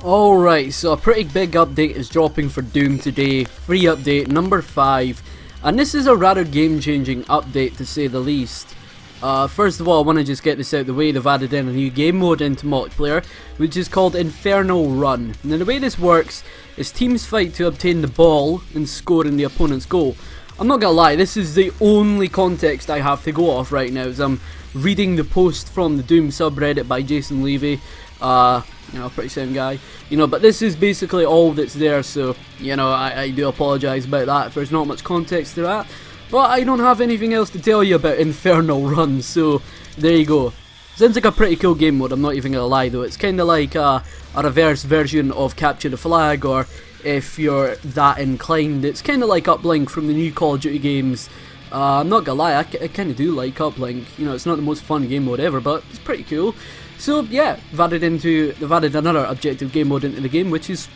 Alright, so a pretty big update is dropping for Doom today, free update number 5, and this is a rather game-changing update to say the least. First of all, I want to just get this out of the way. They've added in a new game mode into multiplayer, which is called Inferno Run. Now the way this works is teams fight to obtain the ball and score in the opponent's goal. I'm not gonna lie, this is the only context I have to go off right now, as I'm reading the post from the Doom subreddit by Jason Levy. Pretty sound guy, but this is basically all that's there, so, I do apologise about that if there's not much context to that, but I don't have anything else to tell you about Inferno Run, so there you go. Sounds like a pretty cool game mode, I'm not even gonna lie though. It's kinda like a reverse version of Capture the Flag, or if you're that inclined, it's kinda like Uplink from the new Call of Duty games. I'm not gonna lie, I kinda do like Uplink. It's not the most fun game mode ever, but it's pretty cool. So yeah, they've added another objective game mode into the game, which is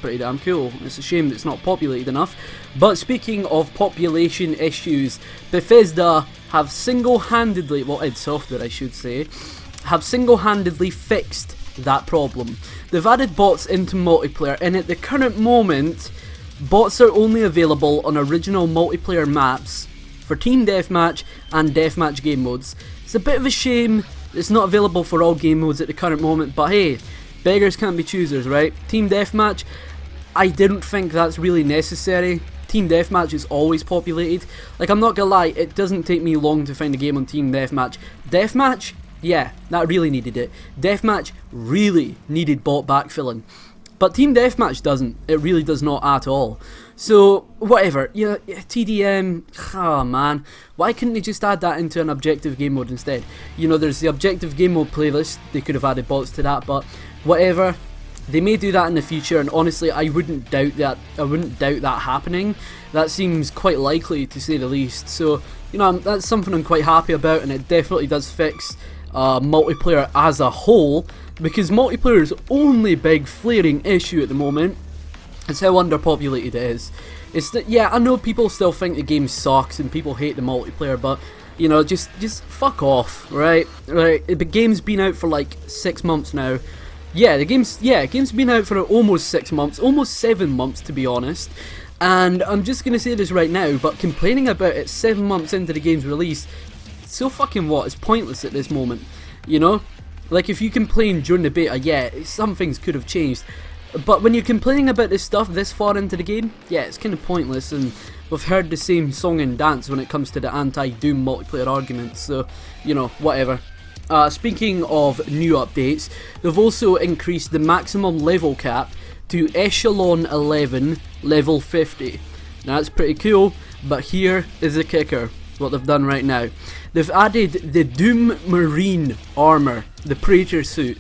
pretty damn cool. It's a shame that it's not populated enough. But speaking of population issues, Bethesda have single-handedly, well, id Software I should say, have single-handedly fixed that problem. They've added bots into multiplayer, and at the current moment, bots are only available on original multiplayer maps for Team Deathmatch and Deathmatch game modes. It's a bit of a shame it's not available for all game modes at the current moment, but hey, beggars can't be choosers, right? Team Deathmatch, I didn't think that's really necessary. Team Deathmatch is always populated. Like, I'm not gonna lie, it doesn't take me long to find a game on Team Deathmatch. Deathmatch, yeah, that really needed it. Deathmatch really needed bot backfilling. But Team Deathmatch doesn't. It really does not at all. So, whatever. TDM, oh man. Why couldn't they just add that into an objective game mode instead? There's the objective game mode playlist. They could have added bots to that, but whatever. They may do that in the future, and honestly, I wouldn't doubt that happening. That seems quite likely, to say the least. So, that's something I'm quite happy about, and it definitely does fix multiplayer as a whole, because multiplayer's only big flaring issue at the moment is how underpopulated it is. It's that, yeah, I know people still think the game sucks and people hate the multiplayer, but just fuck off, right? The game's been out for like 6 months now. The game's been out for almost 6 months, almost 7 months to be honest. And I'm just gonna say this right now, but complaining about it 7 months into the game's release, so fucking what? It's pointless at this moment, Like, if you complain during the beta, yeah, some things could have changed. But when you're complaining about this stuff this far into the game, yeah, it's kind of pointless, and we've heard the same song and dance when it comes to the anti-Doom multiplayer arguments, so, whatever. Speaking of new updates, they've also increased the maximum level cap to Echelon 11, level 50. Now, that's pretty cool, but here is the kicker, what they've done right now. They've added the Doom Marine armor, the Praetor suit,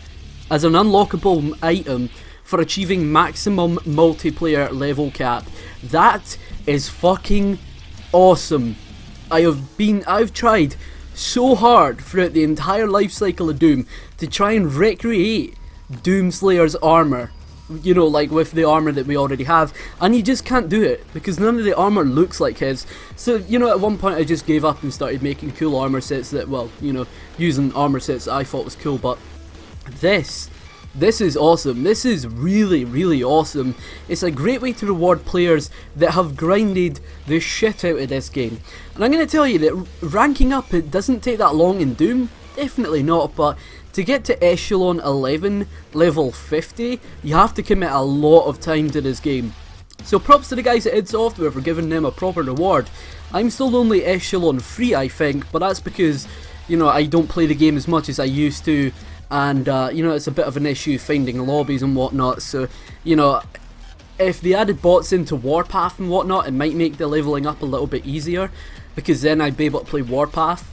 as an unlockable item for achieving maximum multiplayer level cap. That is fucking awesome. I've tried so hard throughout the entire life cycle of Doom to try and recreate Doomslayer's armor, like with the armor that we already have, and you just can't do it because none of the armor looks like his. So, at one point I just gave up and started making cool armor sets that, well, using armor sets that I thought was cool, but this is awesome. This is really, really awesome. It's a great way to reward players that have grinded the shit out of this game. And I'm going to tell you that ranking up, it doesn't take that long in Doom. Definitely not, but to get to Echelon 11, level 50, you have to commit a lot of time to this game. So props to the guys at id Software for giving them a proper reward. I'm still only Echelon 3, I think, but that's because, I don't play the game as much as I used to, and, it's a bit of an issue finding lobbies and whatnot, so, if they added bots into Warpath and whatnot, it might make the leveling up a little bit easier, because then I'd be able to play Warpath.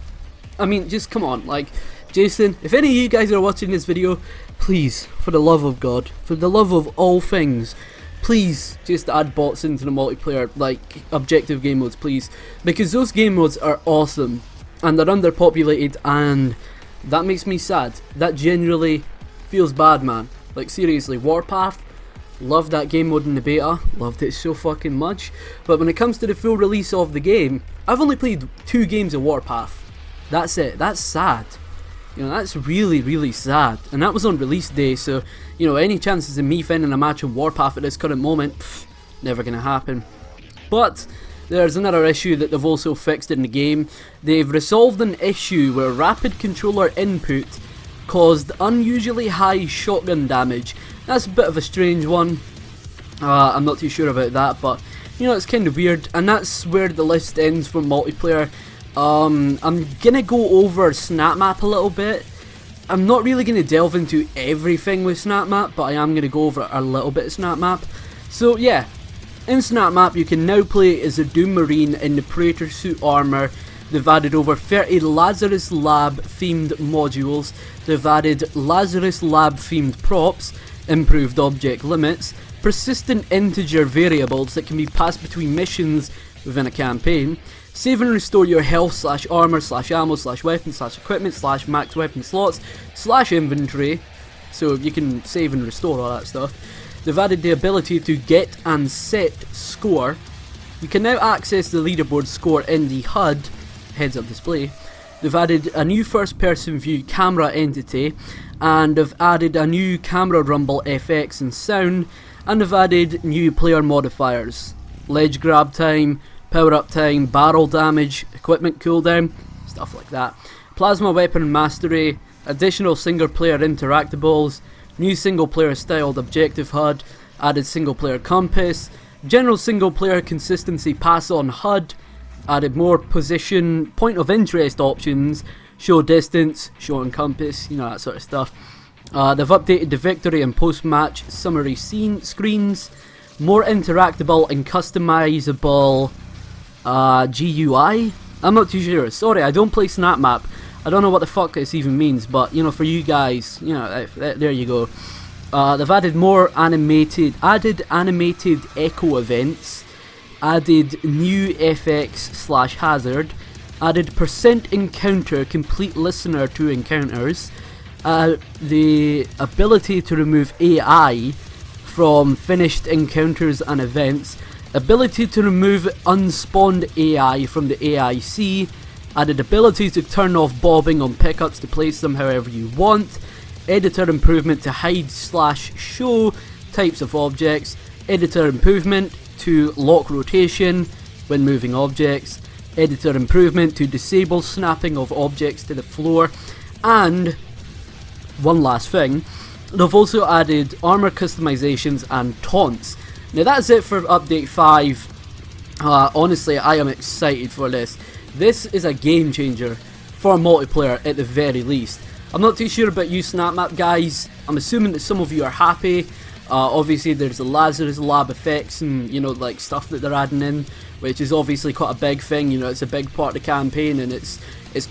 I mean, just come on, like, Jason, if any of you guys are watching this video, please, for the love of God, for the love of all things, please just add bots into the multiplayer, like, objective game modes, please, because those game modes are awesome, and they're underpopulated, and that makes me sad. That genuinely feels bad, man. Like, seriously, Warpath, loved that game mode in the beta, loved it so fucking much, but when it comes to the full release of the game, I've only played 2 games of Warpath. That's it. That's sad. You know, that's really, really sad. And that was on release day, so, you know, any chances of me finding a match on Warpath at this current moment, never gonna happen. But there's another issue that they've also fixed in the game. They've resolved an issue where rapid controller input caused unusually high shotgun damage. That's a bit of a strange one. I'm not too sure about that, but, you know, it's kind of weird. And that's where the list ends for multiplayer. I'm gonna go over Snap Map a little bit. I'm not really gonna delve into everything with Snap Map, but I am gonna go over a little bit of Snap Map. So yeah, in Snap Map you can now play as a Doom Marine in the Praetor suit armor. They've added over 30 Lazarus Lab themed modules. They've added Lazarus Lab themed props, improved object limits, persistent integer variables that can be passed between missions within a campaign, save and restore your health / armor / ammo / weapon / equipment / max weapon slots / inventory, so you can save and restore all that stuff. They've added the ability to get and set score. You can now access the leaderboard score in the HUD, heads up display. They've added a new first person view camera entity, and they've added a new camera rumble FX and sound, and they've added new player modifiers, ledge grab time, power up time, barrel damage, equipment cooldown, stuff like that. Plasma weapon mastery, additional single player interactables, new single player styled objective HUD, added single player compass, general single player consistency pass on HUD, added more position, point of interest options, show distance, show and compass, you know, that sort of stuff. They've updated the victory and post-match summary screens, more interactable and customizable GUI. I'm not too sure. Sorry, I don't play Snap Map. I don't know what the fuck this even means, but, you know, for you guys, you know, there you go. They've added more animated echo events, added new FX / hazard, added percent encounter complete listener to encounters, the ability to remove AI from finished encounters and events, ability to remove unspawned AI from the AIC, added ability to turn off bobbing on pickups to place them however you want, editor improvement to hide / show types of objects, editor improvement to lock rotation when moving objects, editor improvement to disable snapping of objects to the floor, and one last thing, they've also added armor customizations and taunts. Now that's it for update 5. Honestly, I am excited for this. This is a game changer for multiplayer at the very least. I'm not too sure about you Snap Map guys. I'm assuming that some of you are happy. Obviously there's the Lazarus Lab effects and, you know, like stuff that they're adding in, which is obviously quite a big thing. You know, it's a big part of the campaign, and it's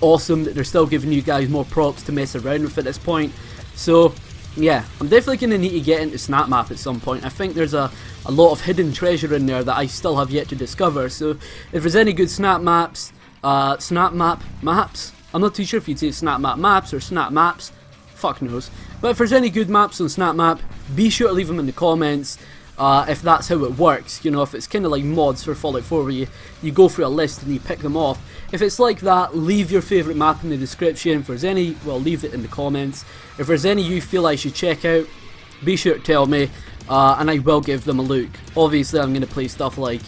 awesome that they're still giving you guys more props to mess around with at this point. So yeah, I'm definitely going to need to get into Snap Map at some point. I think there's a lot of hidden treasure in there that I still have yet to discover. So if there's any good Snap Map maps, I'm not too sure if you'd say Snap Map maps or Snap Maps, fuck knows. But if there's any good maps on Snap Map, be sure to leave them in the comments. If that's how it works, you know, if it's kind of like mods for Fallout 4 where you go through a list and you pick them off. If it's like that, leave your favourite map in the description. If there's any, well, leave it in the comments. If there's any you feel I should check out, be sure to tell me, and I will give them a look. Obviously I'm going to play stuff like,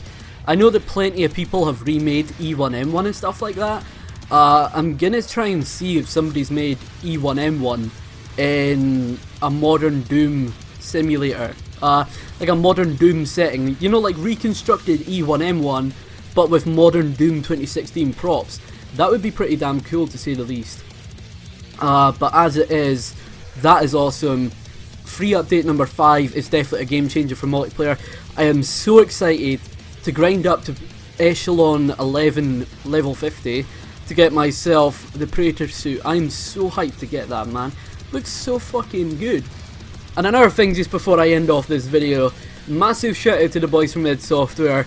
I know that plenty of people have remade E1M1 and stuff like that. I'm going to try and see if somebody's made E1M1 in a modern Doom simulator. Like a modern Doom setting, you know, like reconstructed E1M1 but with modern Doom 2016 props. That would be pretty damn cool to say the least. But as it is, that is awesome. Free update number 5 is definitely a game changer for multiplayer. I am so excited to grind up to Echelon 11 level 50 to get myself the Praetor suit. I'm so hyped to get that, man. Looks so fucking good. And another thing just before I end off this video, massive shout out to the boys from id Software.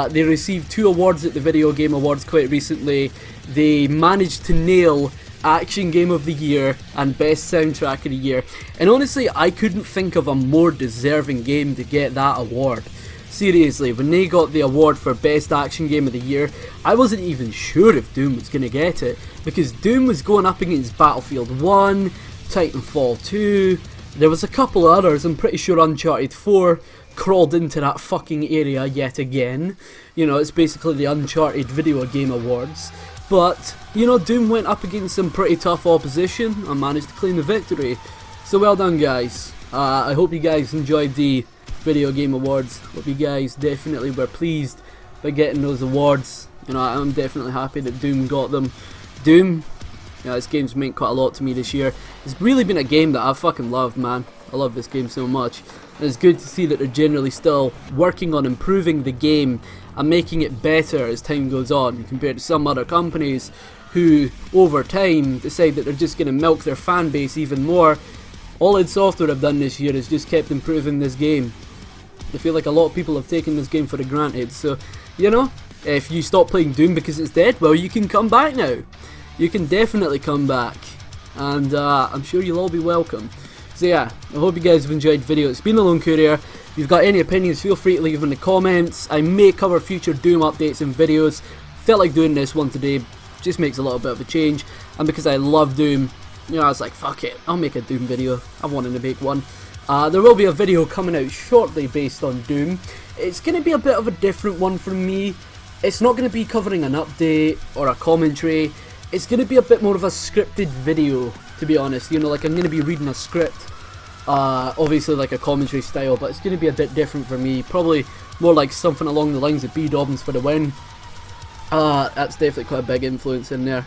They received 2 awards at the Video Game Awards quite recently. They managed to nail Action Game of the Year and Best Soundtrack of the Year. And honestly, I couldn't think of a more deserving game to get that award. seriously, when they got the award for Best Action Game of the Year, I wasn't even sure if Doom was going to get it, because Doom was going up against Battlefield 1, Titanfall 2, there was a couple others. I'm pretty sure Uncharted 4 crawled into that fucking area yet again. You know, it's basically the Uncharted Video Game Awards. But, you know, Doom went up against some pretty tough opposition and managed to claim the victory. So well done, guys. I hope you guys enjoyed the Video Game Awards. Hope you guys definitely were pleased by getting those awards. You know, I'm definitely happy that Doom got them. Doom, yeah, this game's meant quite a lot to me this year. It's really been a game that I've fucking loved, man. I love this game so much. And it's good to see that they're generally still working on improving the game and making it better as time goes on, compared to some other companies who, over time, decide that they're just going to milk their fan base even more. All id Software have done this year is just kept improving this game. I feel like a lot of people have taken this game for granted, so, you know, if you stop playing Doom because it's dead, well, you can come back now. You can definitely come back, and I'm sure you'll all be welcome. So yeah, I hope you guys have enjoyed the video. It's been the Lone Courier. If you've got any opinions, feel free to leave them in the comments. I may cover future Doom updates and videos. Felt like doing this one today, just makes a little bit of a change, and because I love Doom, you know, I was like, fuck it, I'll make a Doom video. I wanted to make one. There will be a video coming out shortly based on Doom. It's going to be a bit of a different one from me. It's not going to be covering an update or a commentary. It's going to be a bit more of a scripted video, to be honest. You know, like I'm going to be reading a script. Obviously like a commentary style, but it's going to be a bit different for me. Probably more like something along the lines of B. Dobbins for the win. That's definitely quite a big influence in there.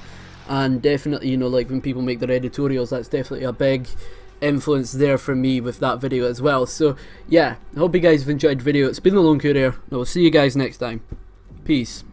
And definitely, you know, like when people make their editorials, that's definitely a big influence there for me with that video as well. So yeah, I hope you guys have enjoyed the video. It's been the Lone Courier, and I will see you guys next time. Peace.